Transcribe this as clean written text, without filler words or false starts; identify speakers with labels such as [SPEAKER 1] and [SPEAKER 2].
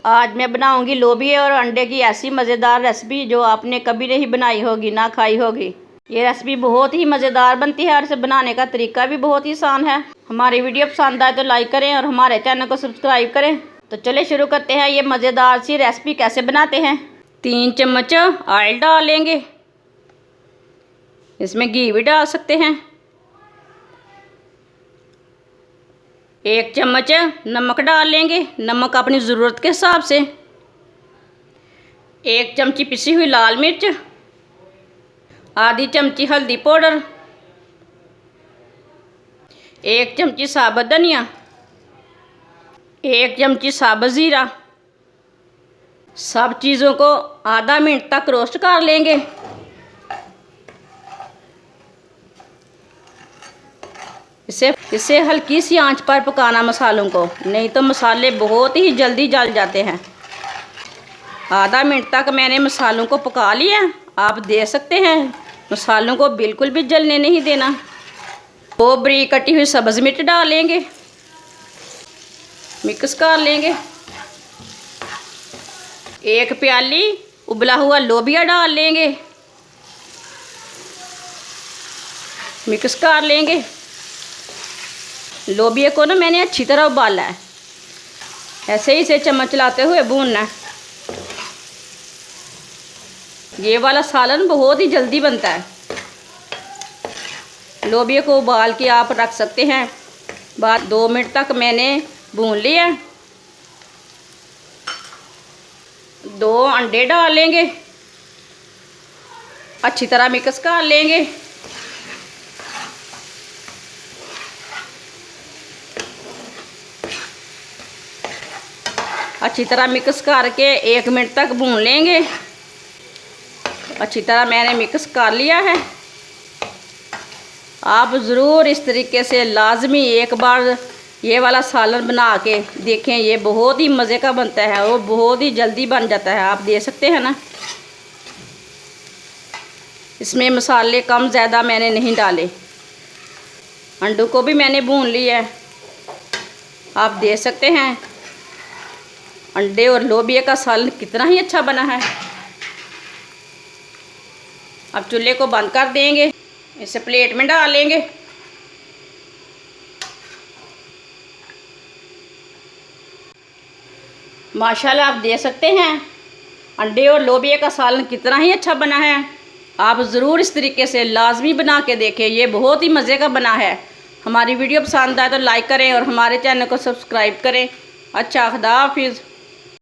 [SPEAKER 1] आज मैं बनाऊंगी लोबिया और अंडे की ऐसी मज़ेदार रेसिपी जो आपने कभी नहीं बनाई होगी ना खाई होगी। ये रेसिपी बहुत ही मज़ेदार बनती है और इसे बनाने का तरीका भी बहुत ही आसान है। हमारी वीडियो पसंद आए तो लाइक करें और हमारे चैनल को सब्सक्राइब करें। तो चलिए शुरू करते हैं ये मज़ेदार सी रेसिपी कैसे बनाते हैं। 3 चम्मच ऑयल डालेंगे, इसमें घी भी डाल सकते हैं। 1 चम्मच नमक डाल लेंगे, नमक अपनी ज़रूरत के हिसाब से। 1 चमची पिसी हुई लाल मिर्च, आधी चमची हल्दी पाउडर, 1 चमची साबुत धनिया, 1 चमची साबुत ज़ीरा। सब चीज़ों को आधा मिनट तक रोस्ट कर लेंगे। इसे हल्की सी आंच पर पकाना मसालों को, नहीं तो मसाले बहुत ही जल्दी जल जाते हैं। आधा मिनट तक मैंने मसालों को पका लिया। आप देख सकते हैं मसालों को बिल्कुल भी जलने नहीं देना। 2 बारीक कटी हुई सब्ज़ मिर्च डालेंगे, मिक्स कर लेंगे। 1 प्याली उबला हुआ लोबिया डाल लेंगे, मिक्स कर लेंगे। लोबिया को ना मैंने अच्छी तरह उबाला है, ऐसे ही इसे चम्मच चलाते हुए भूनना है। ये वाला सालन बहुत ही जल्दी बनता है। लोबिया को उबाल के आप रख सकते हैं। बाद 2 मिनट तक मैंने भून लिया। 2 अंडे डालेंगे, अच्छी तरह मिक्स कर लेंगे। अच्छी तरह मिक्स करके 1 मिनट तक भून लेंगे। अच्छी तरह मैंने मिक्स कर लिया है। आप ज़रूर इस तरीके से लाजमी एक बार ये वाला सालन बना के देखें। ये बहुत ही मज़े का बनता है और बहुत ही जल्दी बन जाता है। आप देख सकते हैं ना, इसमें मसाले कम ज़्यादा मैंने नहीं डाले। अंडों को भी मैंने भून लिया है। आप देख सकते हैं अंडे और लोबिया का सालन कितना ही अच्छा बना है। अब चूल्हे को बंद कर देंगे, इसे प्लेट में डालेंगे। माशाल्लाह आप देख सकते हैं अंडे और लोबिया का सालन कितना ही अच्छा बना है। आप ज़रूर इस तरीके से लाजमी बना के देखें, ये बहुत ही मज़े का बना है। हमारी वीडियो पसंद आए तो लाइक करें और हमारे चैनल को सब्सक्राइब करें। अच्छा, खुदा हाफिज़।